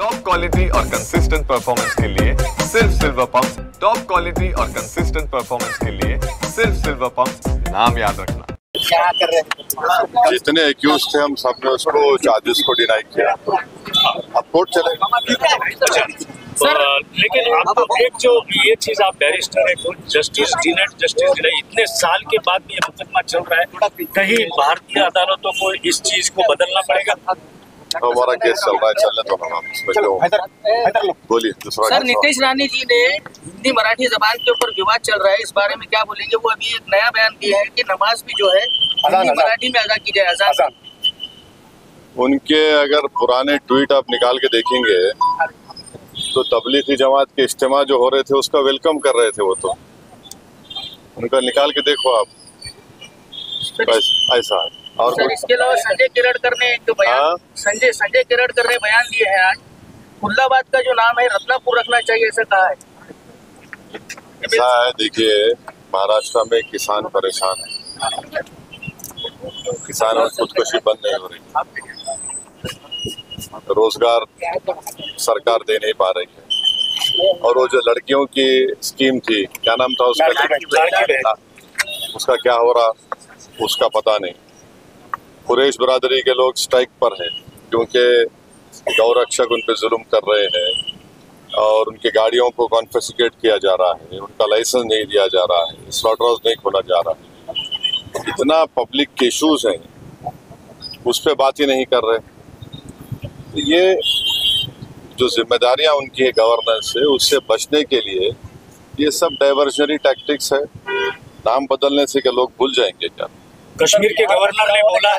Top quality और consistent performance के लिए सिर्फ सिल्वर पंप्स। टॉप क्वालिटी और कंसिस्टेंट परफॉर्मेंस के लिए सिर्फ सिल्वर पंप्स, नाम याद रखना। क्या कर रहे हैं? जितने एक्यूज थे हम सब ने उसको चार्जेस को डिनाई किया। अब कोर्ट चलेगा। लेकिन आपको एक जो ये चीज आप बैरिस्टर है, जस्टिस डिनाई, इतने साल के बाद भी ये मुकदमा चल रहा है, कहीं भारतीय अदालतों को इस चीज को बदलना पड़ेगा? हमारा केस चल रहा है, चलने तो हम इसमें क्यों बोलिए। दूसरा सर, नितेश राणे जी ने हिंदी मराठी जबान के ऊपर विवाद चल रहा है, इस बारे में क्या बोलेंगे? वो अभी एक नया बयान दिया है कि नमाज भी जो है हिंदी मराठी में अदा की जाए, अजान। उनके अगर पुराने ट्वीट आप निकाल के देखेंगे तो तबलीगी जमात के इज्तिमा जो हो रहे थे उसका वेलकम कर रहे थे। वो तो उनका निकाल के देखो आप, ऐसा। और सर, इसके अलावा संजय किरड़कर ने जो बयान संजय किरड़कर ने बयान दिए हैं आज, खुल्लाबाद का जो नाम है रत्नापुर रखना चाहिए, ऐसा कहा है। ऐसा है, देखिए महाराष्ट्र में किसान परेशान है, किसानों की खुदकुशी बंद नहीं हो रही, रोजगार सरकार दे नहीं पा रही है। और वो जो लड़कियों की स्कीम थी, क्या नाम था उसका क्या हो रहा उसका पता नहीं। कुरैश बिरादरी के लोग स्ट्राइक पर हैं क्योंकि गौरक्षक उन पर जुल्म कर रहे हैं और उनकी गाड़ियों को कॉन्फिस्केट किया जा रहा है, उनका लाइसेंस नहीं दिया जा रहा है, स्लॉटर हाउस नहीं खोला जा रहा है। इतना पब्लिक के इशूज हैं, उस पर बात ही नहीं कर रहे। ये जो जिम्मेदारियां उनकी है गवर्नेंस से, उससे बचने के लिए ये सब डाइवर्जनरी टैक्टिक्स है। नाम बदलने से क्या लोग भूल जाएंगे क्या? कश्मीर के गवर्नर ने बोला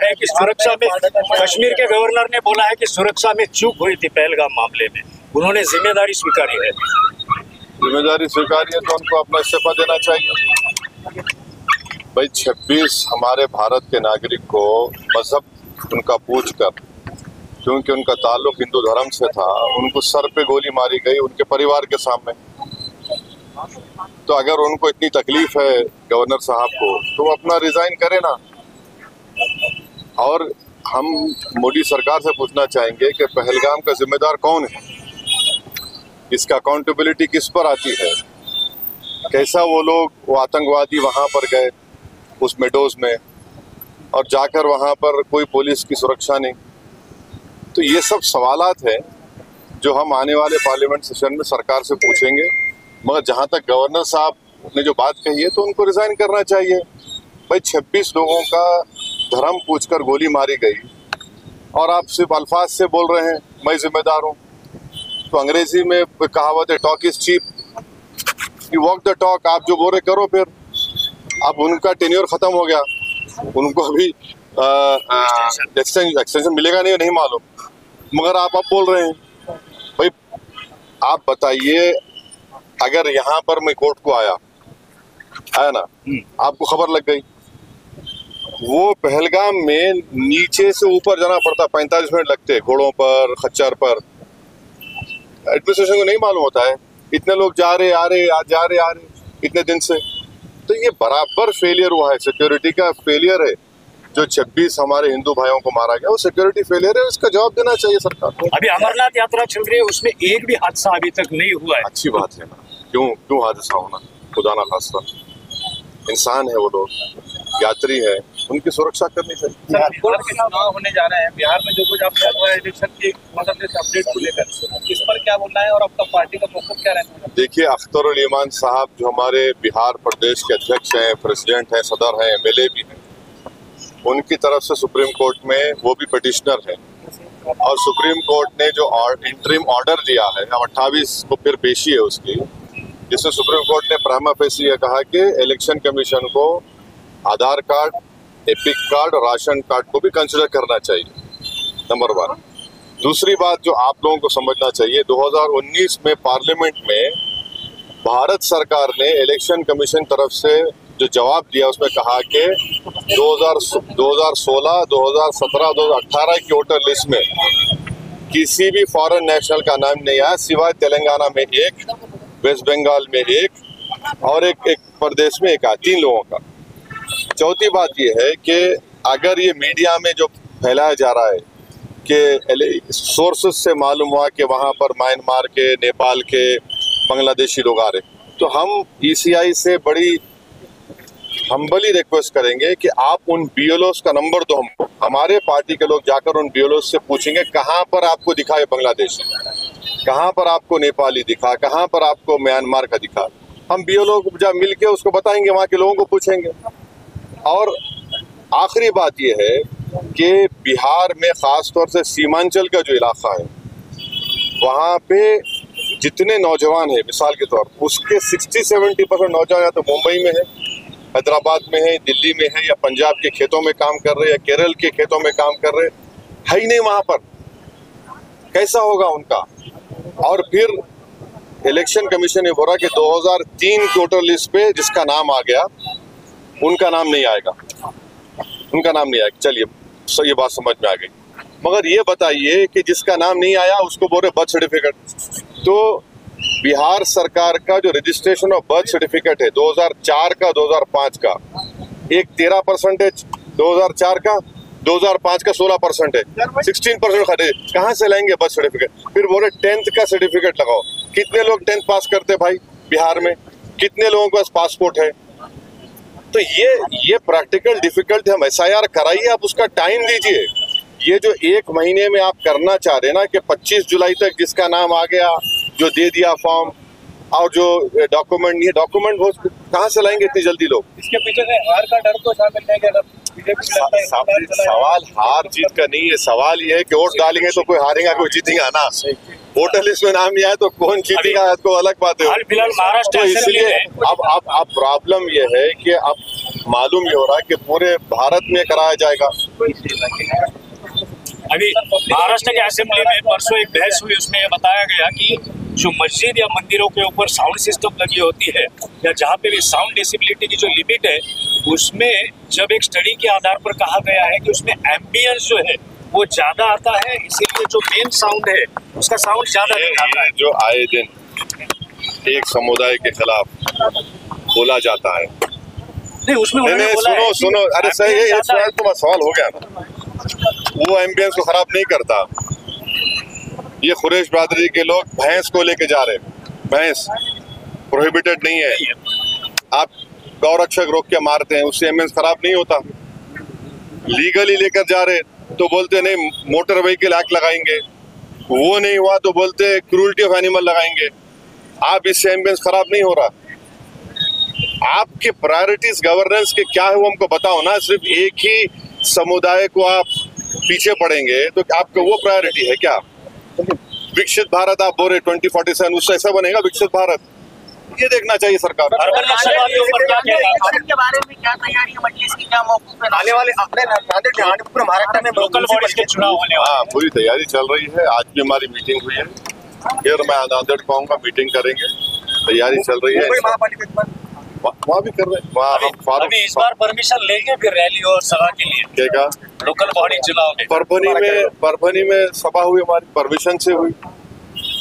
है कि सुरक्षा में चूक हुई थी पहलगाम मामले में, उन्होंने जिम्मेदारी स्वीकारी है। जिम्मेदारी स्वीकारी है तो उनको अपना इस्तीफा देना चाहिए। भाई 26 हमारे भारत के नागरिक को मजहब उनका पूछ कर, क्योंकि उनका ताल्लुक हिंदू धर्म से था, उनको सर पे गोली मारी गई उनके परिवार के सामने। तो अगर उनको इतनी तकलीफ है गवर्नर साहब को, तो वो अपना रिजाइन करे ना। और हम मोदी सरकार से पूछना चाहेंगे कि पहलगाम का जिम्मेदार कौन है, इसका अकाउंटेबिलिटी किस पर आती है? कैसा वो आतंकवादी वहां पर गए उस मेडोज में और जाकर वहां पर कोई पुलिस की सुरक्षा नहीं। तो ये सब सवालात हैं जो हम आने वाले पार्लियामेंट सेशन में सरकार से पूछेंगे। मगर जहां तक गवर्नर साहब ने जो बात कही है तो उनको रिजाइन करना चाहिए। भाई 26 लोगों का धर्म पूछकर गोली मारी गई और आप सिर्फ अल्फाज से बोल रहे हैं मैं जिम्मेदार हूँ। तो अंग्रेजी में कहावत है talk is cheap, you walk the talk. आप जो बोल रहे करो फिर। अब उनका टेन्योर खत्म हो गया, उनको अभी एक्सटेंशन मिलेगा नहीं मालूम, मगर आप अब बोल रहे हैं। भाई आप बताइए, अगर यहाँ पर मैं कोर्ट को आया ना, आपको खबर लग गई, वो पहलगाम में नीचे से ऊपर जाना पड़ता, 45 मिनट लगते घोड़ों पर, खच्चर पर। एडमिनिस्ट्रेशन को नहीं मालूम होता है इतने लोग जा रहे आ रहे इतने दिन से। तो ये बराबर फेलियर हुआ है, सिक्योरिटी का फेलियर है। जो 26 हमारे हिंदू भाइयों को मारा गया वो सिक्योरिटी फेलियर है, उसका जवाब देना चाहिए सरकार को। अभी अमरनाथ यात्रा चल रही है, उसमें एक भी हादसा अभी तक नहीं हुआ है। अच्छी बात है ना, क्यों हादसा होना? खुदा ना खास्ता, इंसान है वो लोग, यात्री है, उनकी सुरक्षा करनी चाहिए। चुनाव होने जा रहे हैं बिहार में, जो कुछ आप कर रहे हैं इलेक्शन की मतलब अपडेट को लेकर, इस पर क्या बोलना है और आपका पार्टी का मौक़िफ़ क्या रहना है? देखिए, अख्तर उल ईमान साहब जो हमारे बिहार प्रदेश के अध्यक्ष हैं, प्रेसिडेंट हैं, सदर हैं, MLA भी हैं, उनकी तरफ से सुप्रीम कोर्ट में वो भी पिटिशनर हैं और सुप्रीम कोर्ट ने जो इंटरिम ऑर्डर दिया है, अब 28 को फिर पेशी है उसकी, जिसमें सुप्रीम कोर्ट ने प्राइमा फेसी ये कहा कि इलेक्शन कमीशन को Aadhaar card, EPIC card, ration card को भी कंसिडर करना चाहिए, नंबर 1। दूसरी बात जो आप लोगों को समझना चाहिए, 2019 में पार्लियामेंट में भारत सरकार ने इलेक्शन कमीशन तरफ से जो जवाब दिया उसमें कहा कि 2016, 2017, 2018 की वोटर लिस्ट में किसी भी फॉरेन नेशनल का नाम नहीं आया, सिवाय तेलंगाना में 1, वेस्ट बंगाल में 1 और एक प्रदेश में 1 आया, 3 लोगों का। चौथी बात यह है कि अगर ये मीडिया में जो फैलाया जा रहा है के सोर्सेस से मालूम हुआ कि वहाँ पर म्यांमार के, नेपाल के, बांग्लादेशी लोग आ रहे। तो हम ECI से बड़ी हम्बली रिक्वेस्ट करेंगे कि आप उन BLOs का नंबर दो हमको। हमारे पार्टी के लोग जाकर उन BLOs से पूछेंगे कहाँ पर आपको दिखा है बांग्लादेशी, कहाँ पर आपको नेपाली दिखा, कहाँ पर आपको म्यांमार का दिखा। हम BLO को जब मिल के उसको बताएंगे, वहाँ के लोगों को पूछेंगे। और आखिरी बात यह है कि बिहार में ख़ास तौर से सीमांचल का जो इलाका है, वहाँ पे जितने नौजवान हैं, मिसाल के तौर पर उसके 60-70% नौजवान या तो मुंबई में है, हैदराबाद में है, दिल्ली में है, या पंजाब के खेतों में काम कर रहे हैं, या केरल के खेतों में काम कर रहे हैं। है ही नहीं वहाँ पर, कैसा होगा उनका। और फिर इलेक्शन कमीशन ने बोला कि 2003 वोटर लिस्ट पे जिसका नाम आ गया उनका नाम नहीं आएगा, उनका नाम नहीं आएगा। चलिए, सो ये बात समझ में आ गई। मगर ये बताइए कि जिसका नाम नहीं आया उसको बोल रहे बर्थ सर्टिफिकेट। तो बिहार सरकार का जो रजिस्ट्रेशन ऑफ बर्थ सर्टिफिकेट है 2004 का, 2005 का, एक 13% 2004 का, 2005 का 16% है, 16% खरीदे। कहाँ से लाएंगे बर्थ सर्टिफिकेट? फिर बोले 10th का सर्टिफिकेट लगाओ। कितने लोग 10th पास करते भाई बिहार में? कितने लोगों के पास पासपोर्ट है? तो ये प्रैक्टिकल डिफिकल्ट है। हम SIR कराइए, आप उसका टाइम दीजिए। ये जो 1 महीने में आप करना चाह रहे ना कि 25 जुलाई तक जिसका नाम आ गया, जो दे दिया फॉर्म, और जो डॉक्यूमेंट नहीं है, डॉक्यूमेंट वो कहाँ से लाएंगे इतनी जल्दी लोग? इसके पीछे से हार का डर तो शामिल है कि अगर बीजेपी सवाल हार जीत का नहीं है। सवाल ये है कि वोट डालेंगे तो कोई हारेगा, कोई जीतेगा ना। वोटर लिस्ट में नाम नहीं आया तो कौन जीतेगा, तो अलग बात है। फिलहाल महाराष्ट्र तो इसलिए अब प्रॉब्लम ये है कि अब मालूम ये हो रहा है कि पूरे भारत में कराया जाएगा। अभी महाराष्ट्र के असेंबली में परसों एक बहस हुई, उसमें यह बताया गया कि जो मस्जिद या मंदिरों के ऊपर साउंड सिस्टम लगी होती है, या जहाँ पे भी साउंड डिसेबिलिटी की जो लिमिट है, उसमें जब एक स्टडी के आधार पर कहा गया है कि उसमें एम्बियंस जो है वो ज्यादा आता है, इसीलिए जो मेन साउंड है उसका साउंड ज्यादा दिखाता है। जो आए दिन एक समुदाय के खिलाफ बोला जाता है। नहीं, उसमें सुनो, अरे सही है, ये सवाल हो गया ना। वो एम्बियंस को खराब नहीं करता। ये कुरैश बरादरी के लोग भैंस को लेके जा रहे हैं, भैंस प्रोहिबिटेड नहीं है, आप गौरक्षक रोक के मारते हैं, उससे एम्बियंस खराब नहीं होता। लीगली लेकर जा रहे तो बोलते नहीं मोटर व्हीकल एक्ट लगाएंगे, वो नहीं हुआ तो बोलते क्रूरल्टी ऑफ एनिमल लगाएंगे। आप इससे एम्बियंस खराब नहीं हो रहा। आपके प्रायोरिटीज गवर्नेंस के क्या है वो हमको बताओ ना। सिर्फ एक ही समुदाय को आप पीछे पड़ेंगे तो आपका वो प्रायोरिटी है क्या? विकसित भारत आप बोल रहे 2047, उससे ऐसा बनेगा विकसित भारत? ये देखना चाहिए सरकार। के बारे में क्या तैयारी है मजलिस की, क्या मौकूफ है? आने वाले अपने नांदेड़ पूरे महाराष्ट्र में लोकल बॉडीज के चुनाव होने वाले। हाँ, पूरी तैयारी चल रही है। आज भी हमारी मीटिंग हुई है। फिर मैं नांदेड़ कहूँगा, मीटिंग करेंगे, तैयारी चल रही है। वहाँ भी कर रहे हैं। अभी इस बार परमिशन लेंगे फिर रैली और सभा के लिए? क्या लोकल बॉडी चुनाव में परभनी में सभा हुई, हमारी परमिशन से हुई।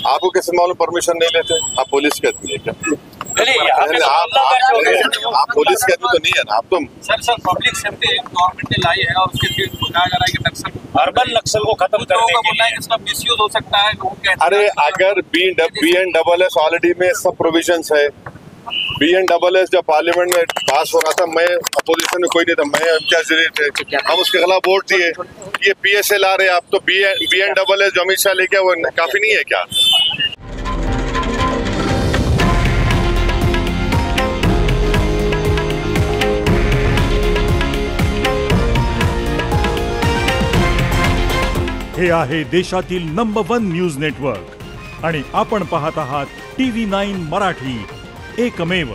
आपको कैसे मालूम परमिशन नहीं लेते? आप पुलिस के आदमी है क्या? आप पुलिस के आदमी तो नहीं है ना। आप तो सर पब्लिक सेफ्टी गवर्नमेंट ने लाई है और उसके फिर कहा जा रहा है कि नक्सल, अर्बन नक्सल को खत्म करने के लिए इसका मिसयूज हो सकता है। अरे अगर BNSS ऑलरेडी में सब प्रोविजंस है। BNSS जब पार्लियामेंट में पास हो रहा था, मैं अपोजिशन में कोई नहीं था, मैं थे, हम उसके खिलाफ वोट दिए। ये PSA ला रहे आप, तो BNSS जो अमित शाह लेके वो काफी नहीं है क्या? हे आहे देशातील नंबर 1 न्यूज नेटवर्क आणि आपण पाहत आहात TV9 मराठी, एकमेव।